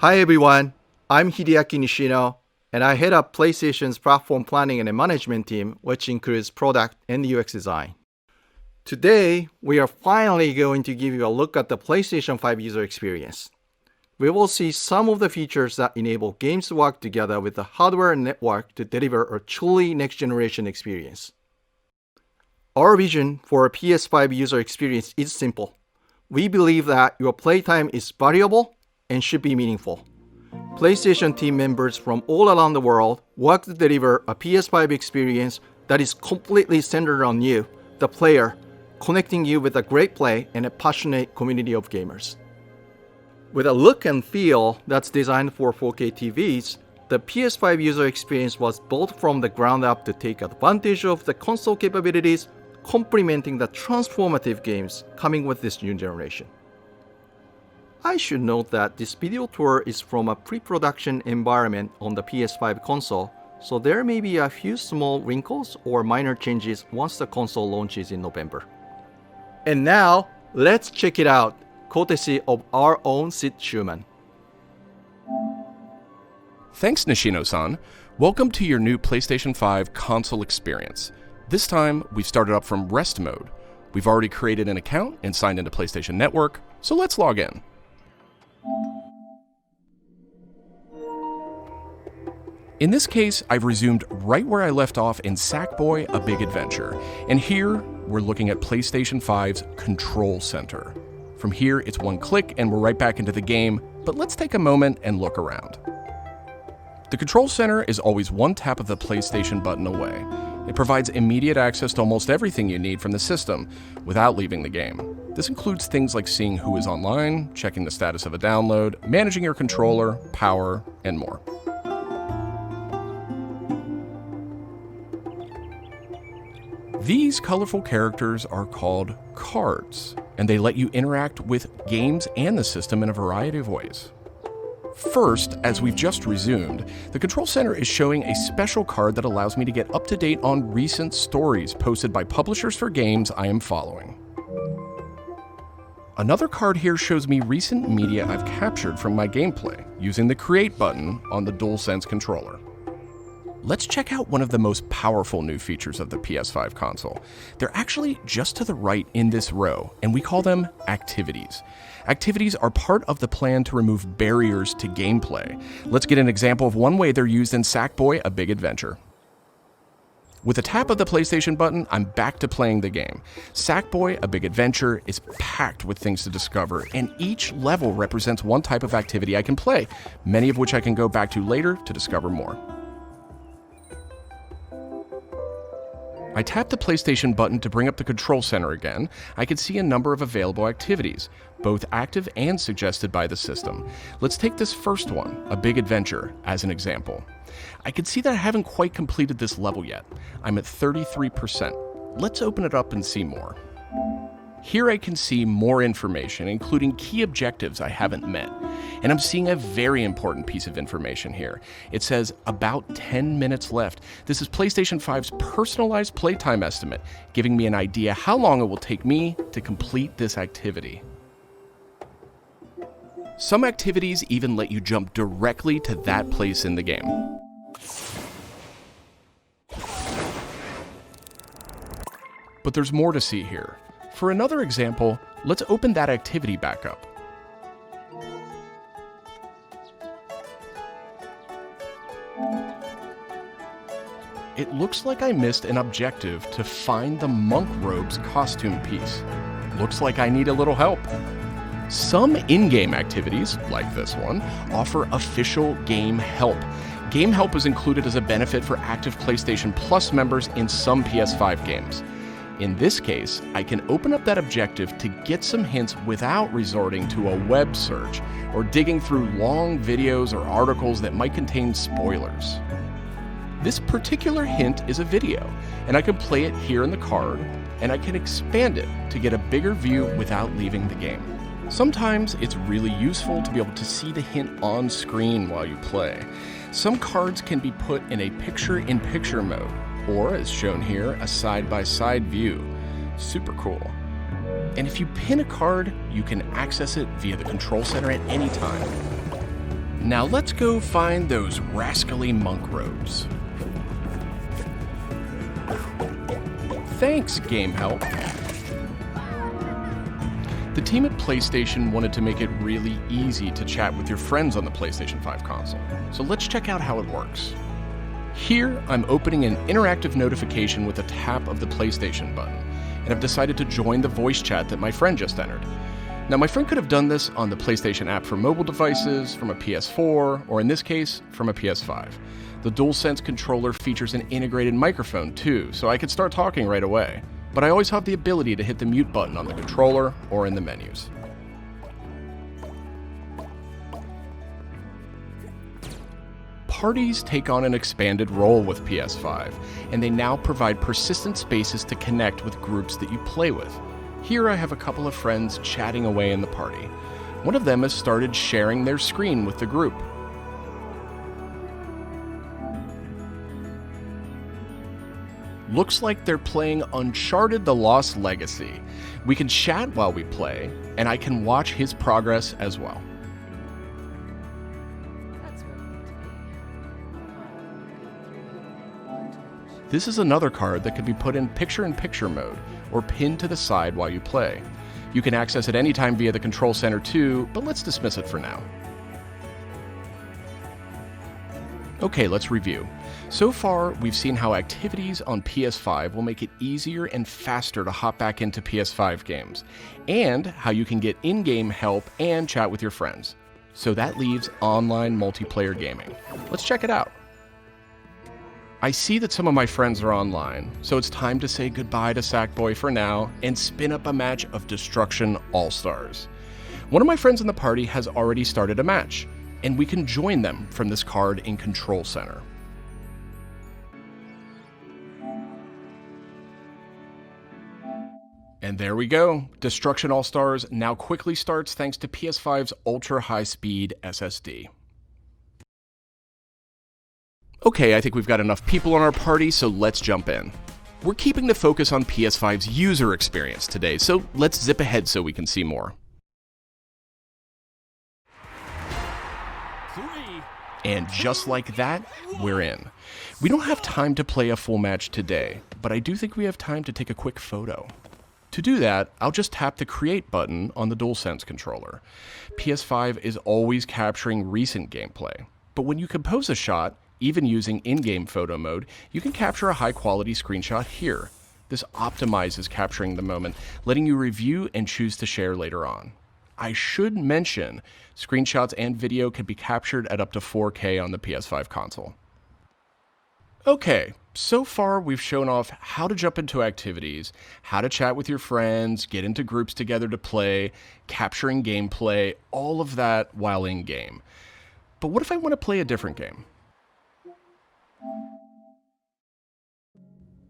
Hi everyone, I'm Hideaki Nishino, and I head up PlayStation's platform planning and management team, which includes product and UX design. Today, we are finally going to give you a look at the PlayStation 5 user experience. We will see some of the features that enable games to work together with the hardware and network to deliver a truly next-generation experience. Our vision for a PS5 user experience is simple. We believe that your playtime is valuable and should be meaningful. PlayStation team members from all around the world work to deliver a PS5 experience that is completely centered on you, the player, connecting you with a great play and a passionate community of gamers. With a look and feel that's designed for 4K TVs, the PS5 user experience was built from the ground up to take advantage of the console capabilities, complementing the transformative games coming with this new generation. I should note that this video tour is from a pre-production environment on the PS5 console, so there may be a few small wrinkles or minor changes once the console launches in November. And now, let's check it out, courtesy of our own Sid Schumann. Thanks, Nishino-san. Welcome to your new PlayStation 5 console experience. This time, we've started up from rest mode. We've already created an account and signed into PlayStation Network, so let's log in. In this case, I've resumed right where I left off in Sackboy: A Big Adventure, and here we're looking at PlayStation 5's Control Center. From here, it's one click and we're right back into the game, but let's take a moment and look around. The Control Center is always one tap of the PlayStation button away. It provides immediate access to almost everything you need from the system without leaving the game. This includes things like seeing who is online, checking the status of a download, managing your controller, power, and more. These colorful characters are called cards, and they let you interact with games and the system in a variety of ways. First, as we've just resumed, the Control Center is showing a special card that allows me to get up to date on recent stories posted by publishers for games I am following. Another card here shows me recent media I've captured from my gameplay using the Create button on the DualSense controller. Let's check out one of the most powerful new features of the PS5 console. They're actually just to the right in this row, and we call them activities. Activities are part of the plan to remove barriers to gameplay. Let's get an example of one way they're used in Sackboy: A Big Adventure. With a tap of the PlayStation button, I'm back to playing the game. Sackboy: A Big Adventure is packed with things to discover, and each level represents one type of activity I can play, many of which I can go back to later to discover more. I tap the PlayStation button to bring up the Control Center again. I can see a number of available activities, both active and suggested by the system. Let's take this first one, A Big Adventure, as an example. I can see that I haven't quite completed this level yet. I'm at 33%. Let's open it up and see more. Here I can see more information, including key objectives I haven't met. And I'm seeing a very important piece of information here. It says about 10 minutes left. This is PlayStation 5's personalized playtime estimate, giving me an idea how long it will take me to complete this activity. Some activities even let you jump directly to that place in the game. But there's more to see here. For another example, let's open that activity back up. It looks like I missed an objective to find the monk robe's costume piece. Looks like I need a little help. Some in-game activities, like this one, offer official game help. Game help is included as a benefit for active PlayStation Plus members in some PS5 games. In this case, I can open up that objective to get some hints without resorting to a web search or digging through long videos or articles that might contain spoilers. This particular hint is a video, and I can play it here in the card, and I can expand it to get a bigger view without leaving the game. Sometimes it's really useful to be able to see the hint on screen while you play. Some cards can be put in a picture-in-picture mode, or as shown here, a side-by-side view. Super cool. And if you pin a card, you can access it via the Control Center at any time. Now let's go find those rascally monk robes. Thanks, Game Help. The team at PlayStation wanted to make it really easy to chat with your friends on the PlayStation 5 console, so let's check out how it works. Here, I'm opening an interactive notification with a tap of the PlayStation button, and I've decided to join the voice chat that my friend just entered. Now, my friend could have done this on the PlayStation app for mobile devices, from a PS4, or in this case, from a PS5. The DualSense controller features an integrated microphone too, so I could start talking right away. But I always have the ability to hit the mute button on the controller or in the menus. Parties take on an expanded role with PS5, and they now provide persistent spaces to connect with groups that you play with. Here I have a couple of friends chatting away in the party. One of them has started sharing their screen with the group. Looks like they're playing Uncharted: The Lost Legacy. We can chat while we play, and I can watch his progress as well. This is another card that could be put in picture-in-picture mode, or pinned to the side while you play. You can access it anytime via the control center too, but let's dismiss it for now. Okay, let's review. So far, we've seen how activities on PS5 will make it easier and faster to hop back into PS5 games, and how you can get in-game help and chat with your friends. So that leaves online multiplayer gaming. Let's check it out. I see that some of my friends are online, so it's time to say goodbye to Sackboy for now and spin up a match of Destruction All-Stars. One of my friends in the party has already started a match, and we can join them from this card in Control Center. And there we go. Destruction All-Stars now quickly starts thanks to PS5's ultra-high-speed SSD. Okay, I think we've got enough people on our party, so let's jump in. We're keeping the focus on PS5's user experience today, so let's zip ahead so we can see more. And just like that, we're in. We don't have time to play a full match today, but I do think we have time to take a quick photo. To do that, I'll just tap the Create button on the DualSense controller. PS5 is always capturing recent gameplay, but when you compose a shot, even using in-game photo mode, you can capture a high-quality screenshot here. This optimizes capturing the moment, letting you review and choose to share later on. I should mention, screenshots and video can be captured at up to 4K on the PS5 console. Okay, so far we've shown off how to jump into activities, how to chat with your friends, get into groups together to play, capturing gameplay, all of that while in-game. But what if I want to play a different game?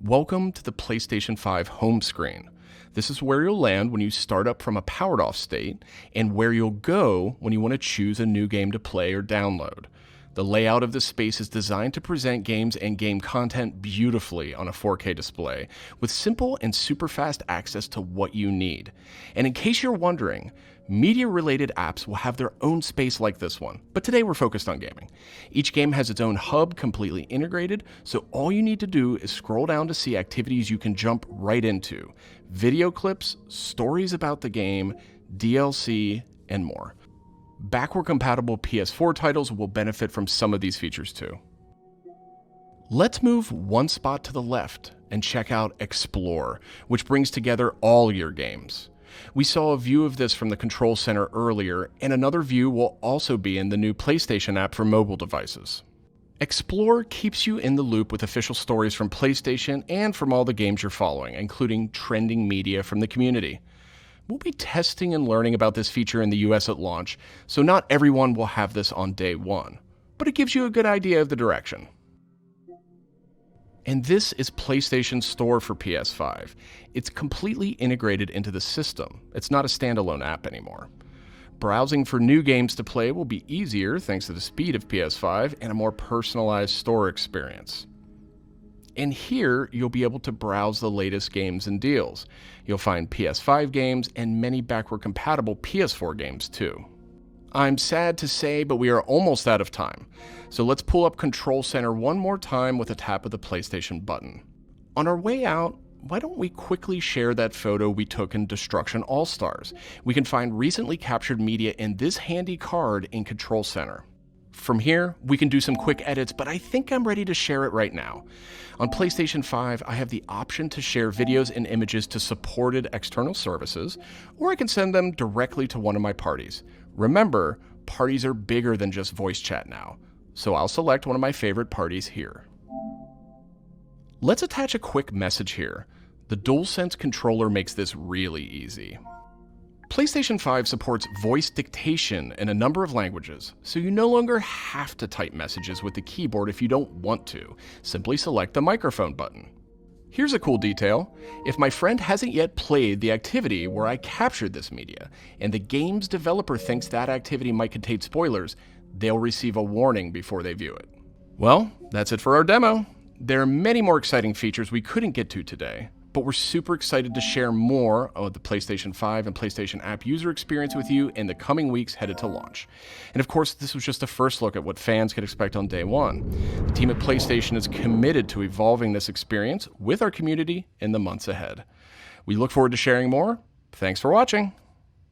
Welcome to the PlayStation 5 home screen. This is where you'll land when you start up from a powered off state, and where you'll go when you want to choose a new game to play or download. The layout of this space is designed to present games and game content beautifully on a 4K display, with simple and super fast access to what you need. And in case you're wondering, media-related apps will have their own space like this one, but today we're focused on gaming. Each game has its own hub completely integrated, so all you need to do is scroll down to see activities you can jump right into. Video clips, stories about the game, DLC, and more. Backward-compatible PS4 titles will benefit from some of these features too. Let's move one spot to the left and check out Explore, which brings together all your games. We saw a view of this from the Control Center earlier, and another view will also be in the new PlayStation app for mobile devices. Explore keeps you in the loop with official stories from PlayStation and from all the games you're following, including trending media from the community. We'll be testing and learning about this feature in the US at launch, so not everyone will have this on day one, but it gives you a good idea of the direction. And this is PlayStation Store for PS5. It's completely integrated into the system. It's not a standalone app anymore. Browsing for new games to play will be easier thanks to the speed of PS5 and a more personalized store experience. And here, you'll be able to browse the latest games and deals. You'll find PS5 games and many backward-compatible PS4 games too. I'm sad to say, but we are almost out of time. So let's pull up Control Center one more time with a tap of the PlayStation button. On our way out, why don't we quickly share that photo we took in Destruction All-Stars? We can find recently captured media in this handy card in Control Center. From here, we can do some quick edits, but I think I'm ready to share it right now. On PlayStation 5, I have the option to share videos and images to supported external services, or I can send them directly to one of my parties. Remember, parties are bigger than just voice chat now, so I'll select one of my favorite parties here. Let's attach a quick message here. The DualSense controller makes this really easy. PlayStation 5 supports voice dictation in a number of languages, so you no longer have to type messages with the keyboard if you don't want to. Simply select the microphone button. Here's a cool detail. If my friend hasn't yet played the activity where I captured this media, and the game's developer thinks that activity might contain spoilers, they'll receive a warning before they view it. Well, that's it for our demo. There are many more exciting features we couldn't get to today, but we're super excited to share more of the PlayStation 5 and PlayStation app user experience with you in the coming weeks headed to launch. And of course, this was just a first look at what fans could expect on day one. The team at PlayStation is committed to evolving this experience with our community in the months ahead. We look forward to sharing more. Thanks for watching.